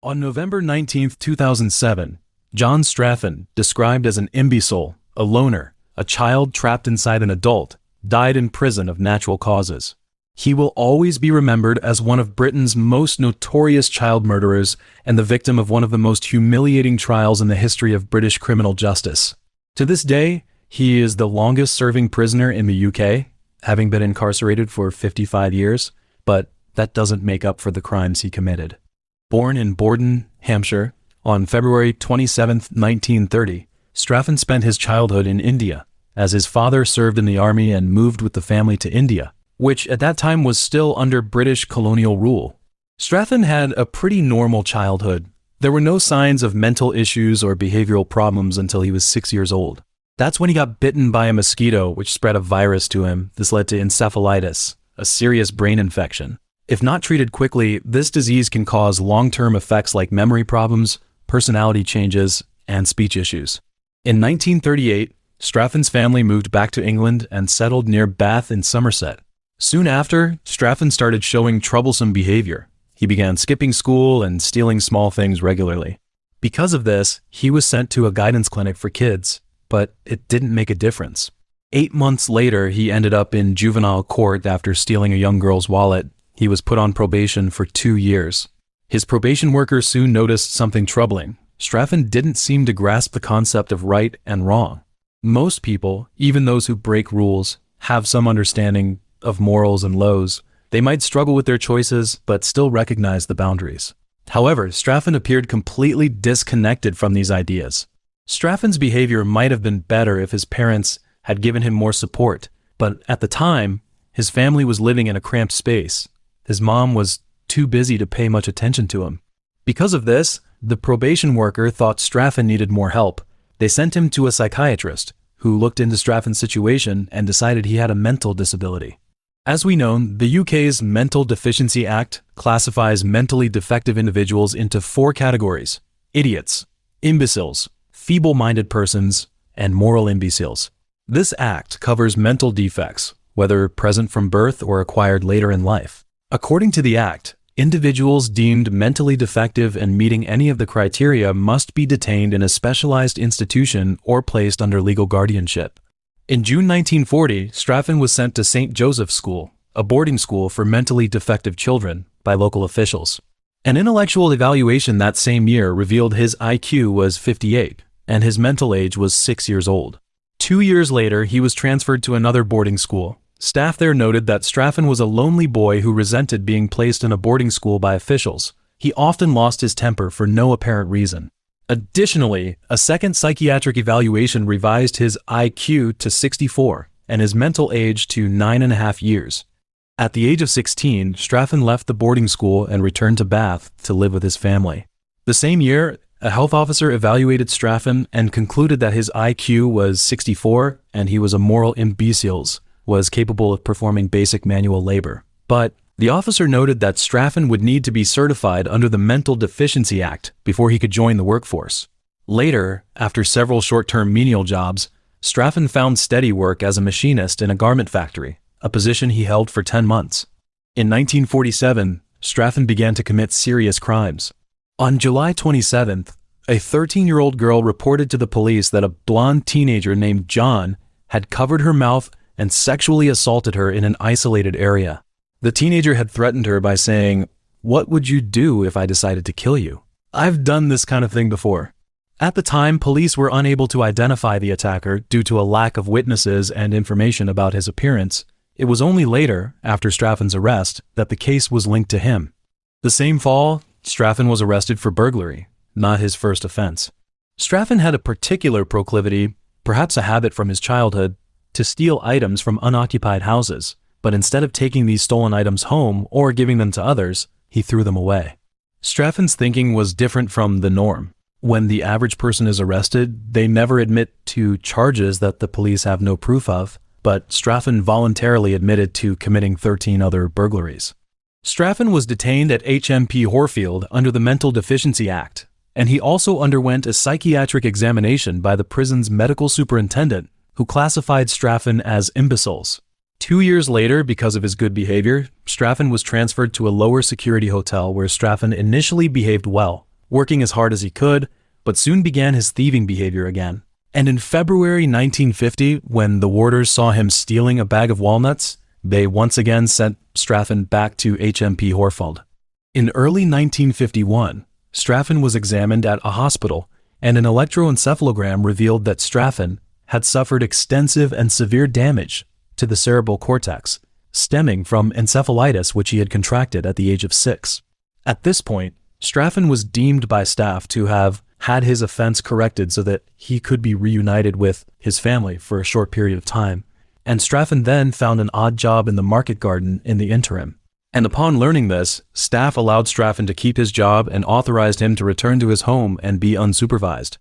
On November 19, 2007, John Straffen, described as an imbecile, a loner, a child trapped inside an adult, died in prison of natural causes. He will always be remembered as one of Britain's most notorious child murderers and the victim of one of the most humiliating trials in the history of British criminal justice. To this day, he is the longest-serving prisoner in the UK, having been incarcerated for 55 years, but that doesn't make up for the crimes he committed. Born in Borden, Hampshire, on February 27, 1930, Straffen spent his childhood in India, as his father served in the army and moved with the family to India, which at that time was still under British colonial rule. Straffen had a pretty normal childhood. There were no signs of mental issues or behavioral problems until he was 6 years old. That's when he got bitten by a mosquito which spread a virus to him. This led to encephalitis, a serious brain infection. If not treated quickly, this disease can cause long-term effects like memory problems, personality changes, and speech issues. In 1938, Straffen's family moved back to England and settled near Bath in Somerset. Soon after, Straffen started showing troublesome behavior. He began skipping school and stealing small things regularly. Because of this, he was sent to a guidance clinic for kids, but it didn't make a difference. 8 months later, he ended up in juvenile court after stealing a young girl's wallet. He was put on probation for 2 years. His probation worker soon noticed something troubling. Straffen didn't seem to grasp the concept of right and wrong. Most people, even those who break rules, have some understanding of morals and laws. They might struggle with their choices, but still recognize the boundaries. However, Straffen appeared completely disconnected from these ideas. Straffen's behavior might have been better if his parents had given him more support, but at the time, his family was living in a cramped space. His mom was too busy to pay much attention to him. Because of this, the probation worker thought Straffen needed more help. They sent him to a psychiatrist, who looked into Straffen's situation and decided he had a mental disability. As we know, the UK's Mental Deficiency Act classifies mentally defective individuals into 4 categories: idiots, imbeciles, feeble-minded persons, and moral imbeciles. This act covers mental defects, whether present from birth or acquired later in life. According to the act, individuals deemed mentally defective and meeting any of the criteria must be detained in a specialized institution or placed under legal guardianship. In June 1940, Straffen was sent to St. Joseph's School, a boarding school for mentally defective children, by local officials. An intellectual evaluation that same year revealed his IQ was 58, and his mental age was 6 years old. 2 years later, he was transferred to another boarding school. Staff there noted that Straffen was a lonely boy who resented being placed in a boarding school by officials. He often lost his temper for no apparent reason. Additionally, a second psychiatric evaluation revised his IQ to 64 and his mental age to 9.5 years. At the age of 16, Straffen left the boarding school and returned to Bath to live with his family. The same year, a health officer evaluated Straffen and concluded that his IQ was 64 and he was a moral imbecile, was capable of performing basic manual labor. But the officer noted that Straffen would need to be certified under the Mental Deficiency Act before he could join the workforce. Later, after several short-term menial jobs, Straffen found steady work as a machinist in a garment factory, a position he held for 10 months. In 1947, Straffen began to commit serious crimes. On July 27th, a 13-year-old girl reported to the police that a blonde teenager named John had covered her mouth and sexually assaulted her in an isolated area. The teenager had threatened her by saying, "What would you do if I decided to kill you? I've done this kind of thing before." At the time, police were unable to identify the attacker due to a lack of witnesses and information about his appearance. It was only later, after Straffen's arrest, that the case was linked to him. The same fall, Straffen was arrested for burglary, not his first offense. Straffen had a particular proclivity, perhaps a habit from his childhood, to steal items from unoccupied houses, but instead of taking these stolen items home or giving them to others, he threw them away. Straffen's thinking was different from the norm. When the average person is arrested, they never admit to charges that the police have no proof of, but Straffen voluntarily admitted to committing 13 other burglaries. Straffen was detained at HMP Horfield under the Mental Deficiency Act, and he also underwent a psychiatric examination by the prison's medical superintendent, who classified Straffen as imbeciles. 2 years later, because of his good behavior, Straffen was transferred to a lower security hotel where Straffen initially behaved well, working as hard as he could, but soon began his thieving behavior again. And in February 1950, when the warders saw him stealing a bag of walnuts, they once again sent Straffen back to HMP Horfeld. In early 1951, Straffen was examined at a hospital, and an electroencephalogram revealed that Straffen had suffered extensive and severe damage to the cerebral cortex, stemming from encephalitis which he had contracted at the age of 6. At this point, Straffen was deemed by staff to have had his offense corrected so that he could be reunited with his family for a short period of time, and Straffen then found an odd job in the market garden in the interim. And upon learning this, staff allowed Straffen to keep his job and authorized him to return to his home and be unsupervised.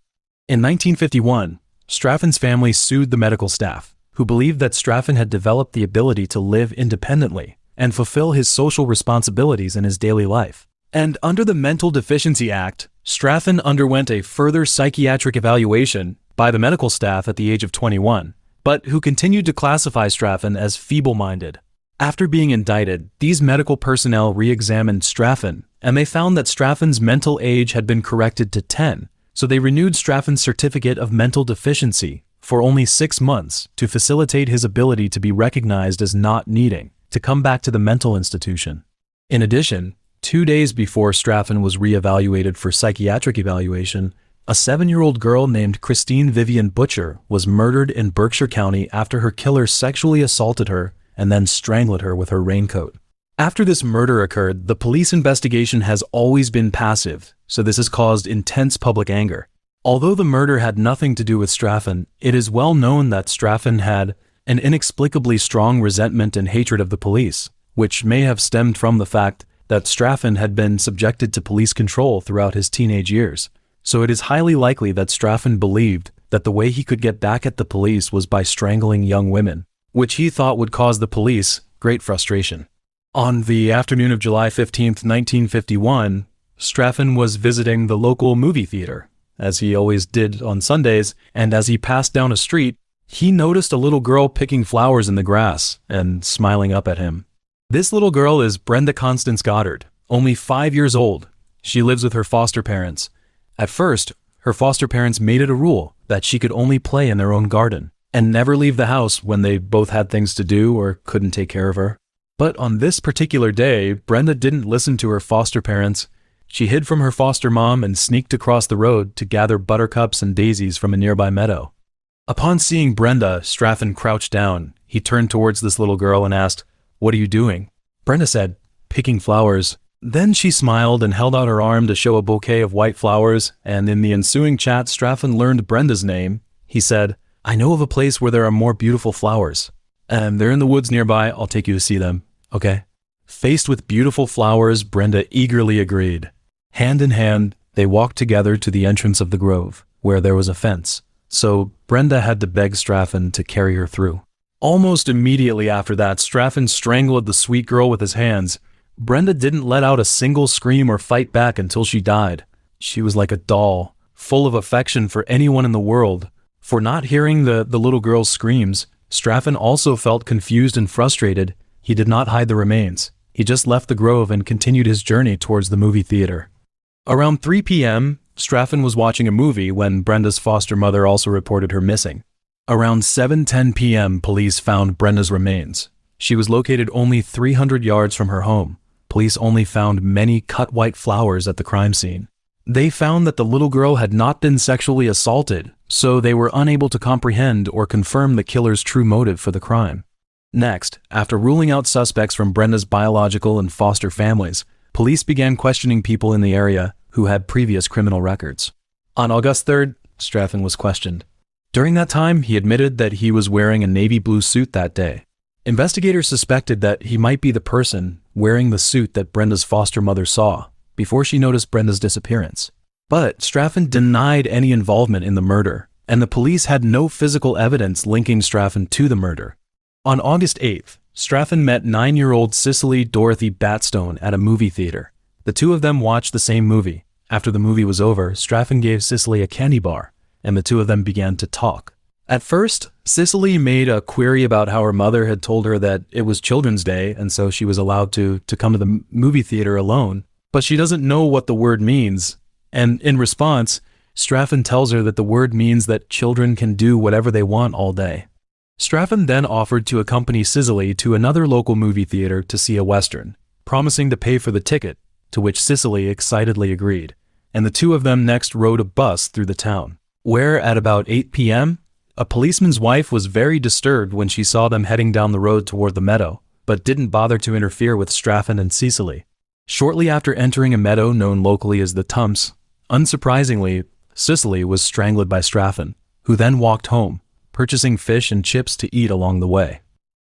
In 1951, Straffen's family sued the medical staff, who believed that Straffen had developed the ability to live independently and fulfill his social responsibilities in his daily life. And under the Mental Deficiency Act, Straffen underwent a further psychiatric evaluation by the medical staff at the age of 21, but who continued to classify Straffen as feeble-minded. After being indicted, these medical personnel re-examined Straffen, and they found that Straffen's mental age had been corrected to 10, so they renewed Straffen's certificate of mental deficiency for only 6 months to facilitate his ability to be recognized as not needing to come back to the mental institution. In addition, 2 days before Straffen was re-evaluated for psychiatric evaluation, a 7-year-old girl named Christine Vivian Butcher was murdered in Berkshire County after her killer sexually assaulted her and then strangled her with her raincoat. After this murder occurred, the police investigation has always been passive, so this has caused intense public anger. Although the murder had nothing to do with Straffen, it is well known that Straffen had an inexplicably strong resentment and hatred of the police, which may have stemmed from the fact that Straffen had been subjected to police control throughout his teenage years. So it is highly likely that Straffen believed that the way he could get back at the police was by strangling young women, which he thought would cause the police great frustration. On the afternoon of July 15, 1951, Straffen was visiting the local movie theater, as he always did on Sundays, and as he passed down a street, he noticed a little girl picking flowers in the grass and smiling up at him. This little girl is Brenda Constance Goddard, only 5 years old. She lives with her foster parents. At first, her foster parents made it a rule that she could only play in their own garden and never leave the house when they both had things to do or couldn't take care of her. But on this particular day, Brenda didn't listen to her foster parents. She hid from her foster mom and sneaked across the road to gather buttercups and daisies from a nearby meadow. Upon seeing Brenda, Straffen crouched down. He turned towards this little girl and asked, "What are you doing?" Brenda said, "Picking flowers." Then she smiled and held out her arm to show a bouquet of white flowers, and in the ensuing chat, Straffen learned Brenda's name. He said, "I know of a place where there are more beautiful flowers. They're in the woods nearby. I'll take you to see them, okay?" Faced with beautiful flowers, Brenda eagerly agreed. Hand in hand, they walked together to the entrance of the grove, where there was a fence. So Brenda had to beg Straffen to carry her through. Almost immediately after that, Straffen strangled the sweet girl with his hands. Brenda didn't let out a single scream or fight back until she died. She was like a doll, full of affection for anyone in the world. For not hearing the little girl's screams, Straffen also felt confused and frustrated. He did not hide the remains. He just left the grove and continued his journey towards the movie theater. Around 3 p.m., Straffen was watching a movie when Brenda's foster mother also reported her missing. Around 7:10 p.m., police found Brenda's remains. She was located only 300 yards from her home. Police only found many cut white flowers at the crime scene. They found that the little girl had not been sexually assaulted, so they were unable to comprehend or confirm the killer's true motive for the crime. Next, after ruling out suspects from Brenda's biological and foster families, police began questioning people in the area who had previous criminal records. On August 3rd, Straffen was questioned. During that time, he admitted that he was wearing a navy blue suit that day. Investigators suspected that he might be the person wearing the suit that Brenda's foster mother saw before she noticed Brenda's disappearance. But Straffen denied any involvement in the murder, and the police had no physical evidence linking Straffen to the murder. On August 8th, Straffen met 9-year-old Cicely Dorothy Batstone at a movie theater. The two of them watched the same movie. After the movie was over, Straffen gave Cicely a candy bar, and the two of them began to talk. At first, Cicely made a query about how her mother had told her that it was Children's Day, and so she was allowed to come to the movie theater alone. But she doesn't know what the word means, And in response, Straffen tells her that the word means that children can do whatever they want all day. Straffen then offered to accompany Cicely to another local movie theater to see a Western, promising to pay for the ticket, to which Cicely excitedly agreed, and the two of them next rode a bus through the town, where at about 8 p.m., a policeman's wife was very disturbed when she saw them heading down the road toward the meadow, but didn't bother to interfere with Straffen and Cicely. Shortly after entering a meadow known locally as the Tumps, unsurprisingly, Cicely was strangled by Straffen, who then walked home, purchasing fish and chips to eat along the way.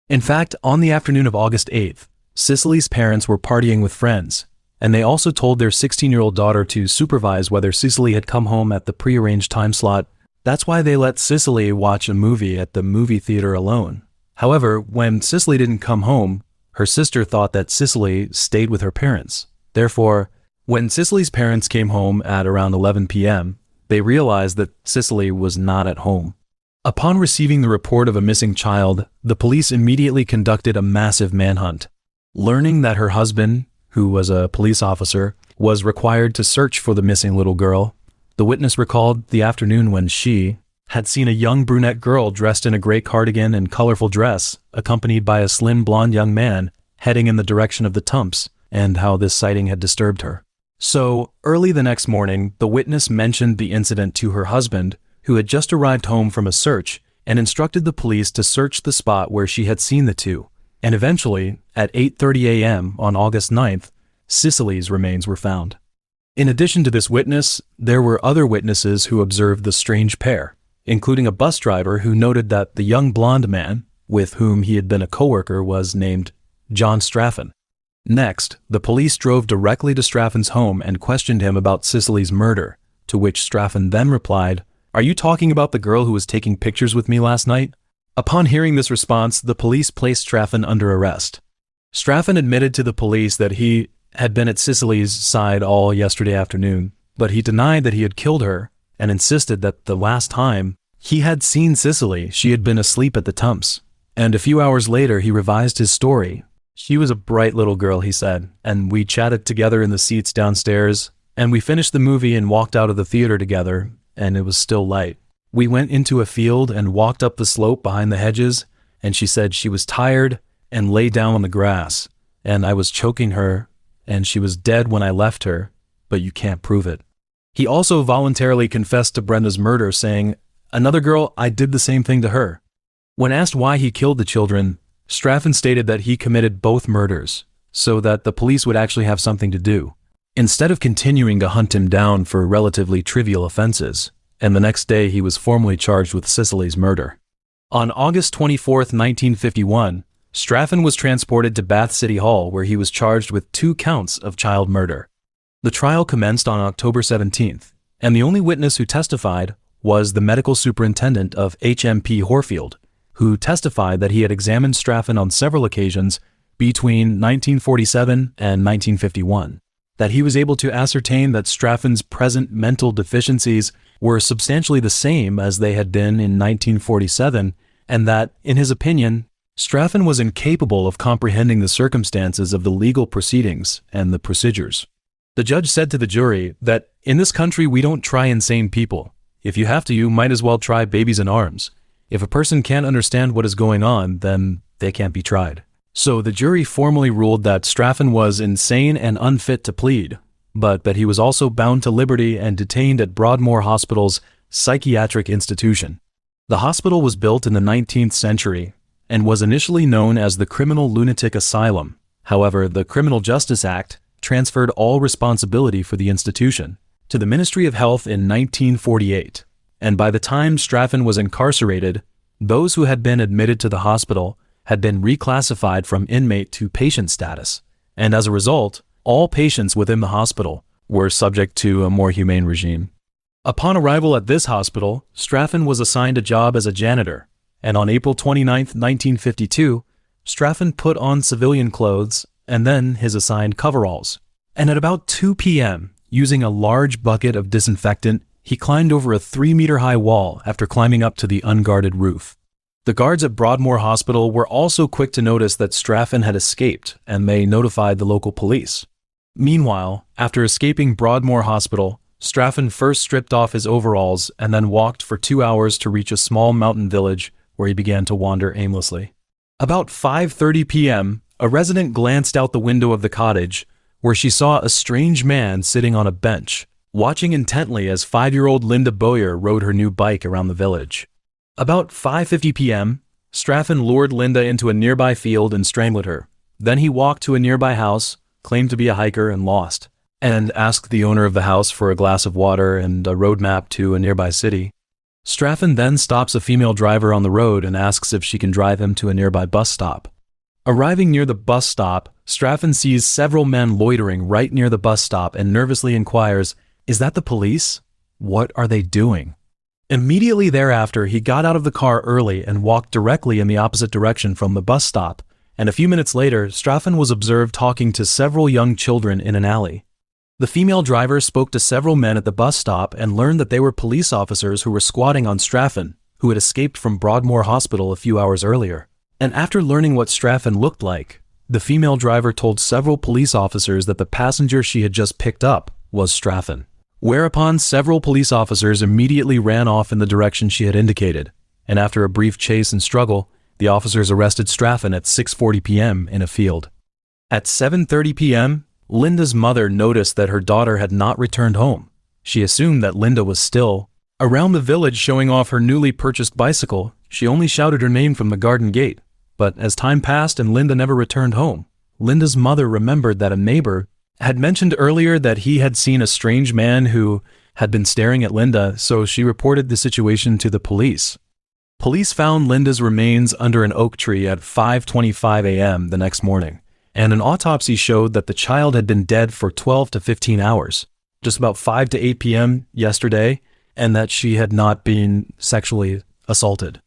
In fact, on the afternoon of August 8th, Cicely's parents were partying with friends, and they also told their 16-year-old daughter to supervise whether Cicely had come home at the prearranged time slot. That's why they let Cicely watch a movie at the movie theater alone. However, when Cicely didn't come home, her sister thought that Cicely stayed with her parents. Therefore, when Cicely's parents came home at around 11 p.m., they realized that Cicely was not at home. Upon receiving the report of a missing child, the police immediately conducted a massive manhunt. Learning that her husband, who was a police officer, was required to search for the missing little girl, the witness recalled the afternoon when she had seen a young brunette girl dressed in a gray cardigan and colorful dress, accompanied by a slim blonde young man, heading in the direction of the Tumps, and how this sighting had disturbed her. So, early the next morning, the witness mentioned the incident to her husband, who had just arrived home from a search, and instructed the police to search the spot where she had seen the two. And eventually, at 8:30 a.m. on August 9th, Cicely's remains were found. In addition to this witness, there were other witnesses who observed the strange pair, including a bus driver who noted that the young blonde man, with whom he had been a coworker, was named John Straffen. Next, the police drove directly to Straffen's home and questioned him about Cicely's murder, to which Straffen then replied, "Are you talking about the girl who was taking pictures with me last night?" Upon hearing this response, the police placed Straffen under arrest. Straffen admitted to the police that he had been at Cicely's side all yesterday afternoon, but he denied that he had killed her and insisted that the last time he had seen Cicely, she had been asleep at the Tumps. And a few hours later, he revised his story. "She was a bright little girl," he said, "and we chatted together in the seats downstairs, and we finished the movie and walked out of the theater together, and it was still light. We went into a field and walked up the slope behind the hedges, and she said she was tired and lay down on the grass, and I was choking her, and she was dead when I left her, but you can't prove it." He also voluntarily confessed to Brenda's murder, saying, "Another girl, I did the same thing to her." When asked why he killed the children, Straffen stated that he committed both murders, so that the police would actually have something to do, instead of continuing to hunt him down for relatively trivial offenses, and the next day he was formally charged with Cicely's murder. On August 24th, 1951, Straffen was transported to Bath City Hall, where he was charged with 2 counts of child murder. The trial commenced on October 17th, and the only witness who testified was the medical superintendent of HMP Horfield, who testified that he had examined Straffen on several occasions between 1947 and 1951, that he was able to ascertain that Straffen's present mental deficiencies were substantially the same as they had been in 1947, and that, in his opinion, Straffen was incapable of comprehending the circumstances of the legal proceedings and the procedures. The judge said to the jury that, "In this country we don't try insane people. If you have to, you might as well try babies in arms. If a person can't understand what is going on, then they can't be tried." So the jury formally ruled that Straffen was insane and unfit to plead, but that he was also bound to liberty and detained at Broadmoor Hospital's psychiatric institution. The hospital was built in the 19th century and was initially known as the Criminal Lunatic Asylum. However, the Criminal Justice Act transferred all responsibility for the institution to the Ministry of Health in 1948, and by the time Straffen was incarcerated, those who had been admitted to the hospital had been reclassified from inmate to patient status, and as a result, all patients within the hospital were subject to a more humane regime. Upon arrival at this hospital, Straffen was assigned a job as a janitor, and on April 29, 1952, Straffen put on civilian clothes and then his assigned coveralls. And at about 2 p.m., using a large bucket of disinfectant, he climbed over a 3-meter-high wall after climbing up to the unguarded roof. The guards at Broadmoor Hospital were also quick to notice that Straffen had escaped, and they notified the local police. Meanwhile, after escaping Broadmoor Hospital, Straffen first stripped off his overalls and then walked for 2 hours to reach a small mountain village where he began to wander aimlessly. About 5:30 p.m., a resident glanced out the window of the cottage where she saw a strange man sitting on a bench, watching intently as 5-year-old Linda Boyer rode her new bike around the village. About 5:50 p.m., Straffen lured Linda into a nearby field and strangled her. Then he walked to a nearby house, claimed to be a hiker and lost, and asked the owner of the house for a glass of water and a road map to a nearby city. Straffen then stops a female driver on the road and asks if she can drive him to a nearby bus stop. Arriving near the bus stop, Straffen sees several men loitering right near the bus stop and nervously inquires, "Is that the police? What are they doing?" Immediately thereafter, he got out of the car early and walked directly in the opposite direction from the bus stop, and a few minutes later, Straffen was observed talking to several young children in an alley. The female driver spoke to several men at the bus stop and learned that they were police officers who were squatting on Straffen, who had escaped from Broadmoor Hospital a few hours earlier. And after learning what Straffen looked like, the female driver told several police officers that the passenger she had just picked up was Straffen. Whereupon several police officers immediately ran off in the direction she had indicated, and after a brief chase and struggle, the officers arrested Straffen at 6:40 p.m. in a field. At 7:30 p.m., Linda's mother noticed that her daughter had not returned home. She assumed that Linda was still around the village showing off her newly purchased bicycle. She only shouted her name from the garden gate. But as time passed and Linda never returned home, Linda's mother remembered that a neighbor had mentioned earlier that he had seen a strange man who had been staring at Linda, so she reported the situation to the police. Police found Linda's remains under an oak tree at 5:25 a.m. the next morning, and an autopsy showed that the child had been dead for 12 to 15 hours, just about 5 to 8 p.m. yesterday, and that she had not been sexually assaulted.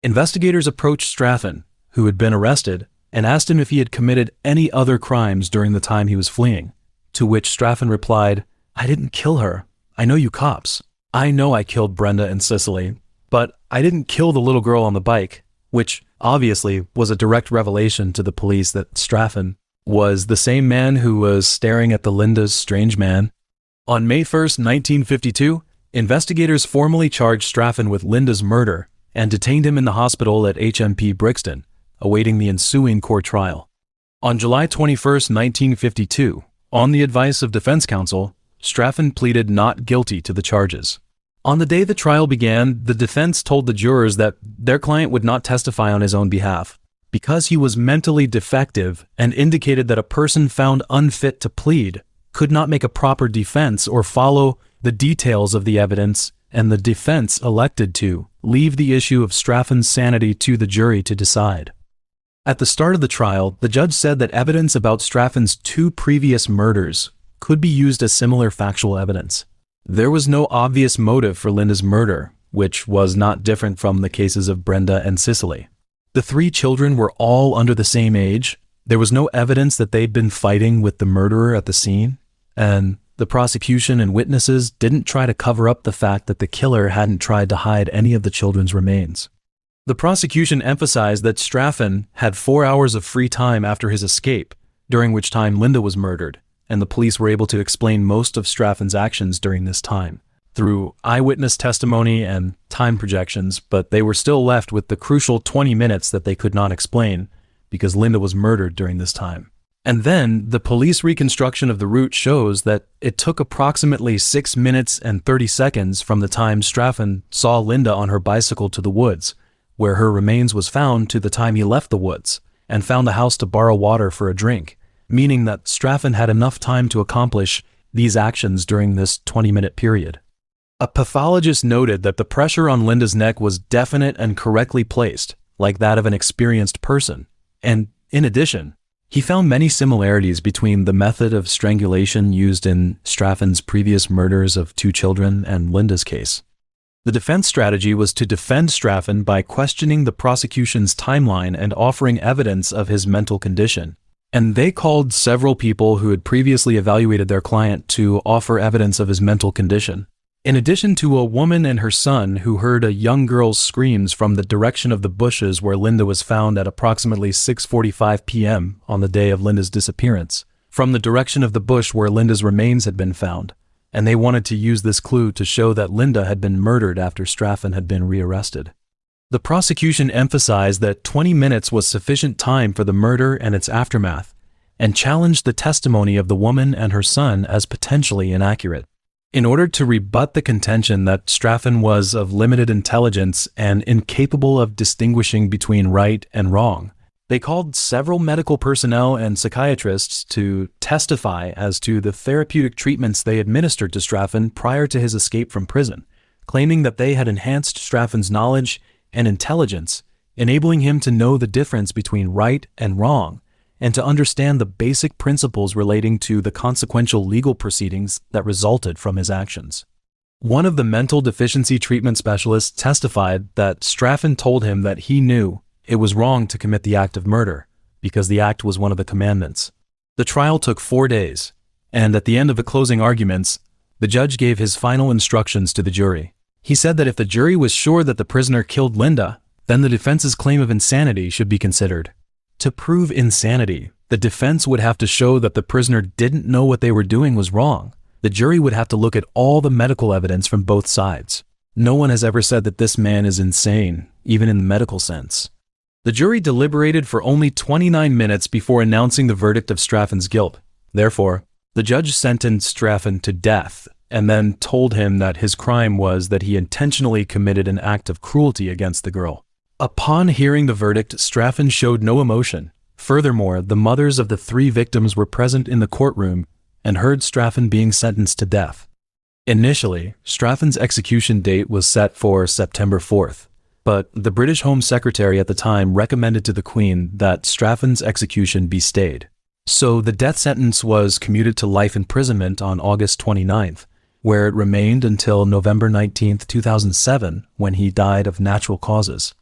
Investigators approached Straffen, who had been arrested, and asked him if he had committed any other crimes during the time he was fleeing, to which Straffen replied, "I didn't kill her. I know you cops. I know I killed Brenda and Cicely, but I didn't kill the little girl on the bike," which obviously was a direct revelation to the police that Straffen was the same man who was staring at the Linda's strange man. On May 1st, 1952, investigators formally charged Straffen with Linda's murder and detained him in the hospital at HMP Brixton, awaiting the ensuing court trial. On July 21st, 1952, on the advice of defense counsel, Straffen pleaded not guilty to the charges. On the day the trial began, the defense told the jurors that their client would not testify on his own behalf because he was mentally defective, and indicated that a person found unfit to plead could not make a proper defense or follow the details of the evidence, and the defense elected to leave the issue of Straffen's sanity to the jury to decide. At the start of the trial, the judge said that evidence about Straffen's 2 previous murders could be used as similar factual evidence. There was no obvious motive for Linda's murder, which was not different from the cases of Brenda and Cicely. The 3 children were all under the same age. There was no evidence that they'd been fighting with the murderer at the scene, and the prosecution and witnesses didn't try to cover up the fact that the killer hadn't tried to hide any of the children's remains. The prosecution emphasized that Straffen had 4 hours of free time after his escape, during which time Linda was murdered, and the police were able to explain most of Straffen's actions during this time through eyewitness testimony and time projections, but they were still left with the crucial 20 minutes that they could not explain because Linda was murdered during this time. And then the police reconstruction of the route shows that it took approximately 6 minutes and 30 seconds from the time Straffen saw Linda on her bicycle to the woods, where her remains was found, to the time he left the woods and found a house to borrow water for a drink, meaning that Straffen had enough time to accomplish these actions during this 20-minute period. A pathologist noted that the pressure on Linda's neck was definite and correctly placed, like that of an experienced person, and in addition, he found many similarities between the method of strangulation used in Straffen's previous murders of 2 children and Linda's case. The defense strategy was to defend Straffen by questioning the prosecution's timeline and offering evidence of his mental condition, and they called several people who had previously evaluated their client to offer evidence of his mental condition. In addition to a woman and her son who heard a young girl's screams from the direction of the bushes where Linda was found at approximately 6:45 p.m. on the day of Linda's disappearance, from the direction of the bush where Linda's remains had been found, and they wanted to use this clue to show that Linda had been murdered after Straffen had been rearrested. The prosecution emphasized that 20 minutes was sufficient time for the murder and its aftermath, and challenged the testimony of the woman and her son as potentially inaccurate. In order to rebut the contention that Straffen was of limited intelligence and incapable of distinguishing between right and wrong, they called several medical personnel and psychiatrists to testify as to the therapeutic treatments they administered to Straffen prior to his escape from prison, claiming that they had enhanced Straffen's knowledge and intelligence, enabling him to know the difference between right and wrong, and to understand the basic principles relating to the consequential legal proceedings that resulted from his actions. One of the mental deficiency treatment specialists testified that Straffen told him that he knew it was wrong to commit the act of murder, because the act was one of the commandments. The trial took 4 days, and at the end of the closing arguments, the judge gave his final instructions to the jury. He said that if the jury was sure that the prisoner killed Linda, then the defense's claim of insanity should be considered. To prove insanity, the defense would have to show that the prisoner didn't know what they were doing was wrong. The jury would have to look at all the medical evidence from both sides. No one has ever said that this man is insane, even in the medical sense. The jury deliberated for only 29 minutes before announcing the verdict of Straffen's guilt. Therefore, the judge sentenced Straffen to death and then told him that his crime was that he intentionally committed an act of cruelty against the girl. Upon hearing the verdict, Straffen showed no emotion. Furthermore, the mothers of the 3 victims were present in the courtroom and heard Straffen being sentenced to death. Initially, Straffen's execution date was set for September 4th. But the British Home Secretary at the time recommended to the Queen that Straffen's execution be stayed. So the death sentence was commuted to life imprisonment on August 29th, where it remained until November 19, 2007, when he died of natural causes.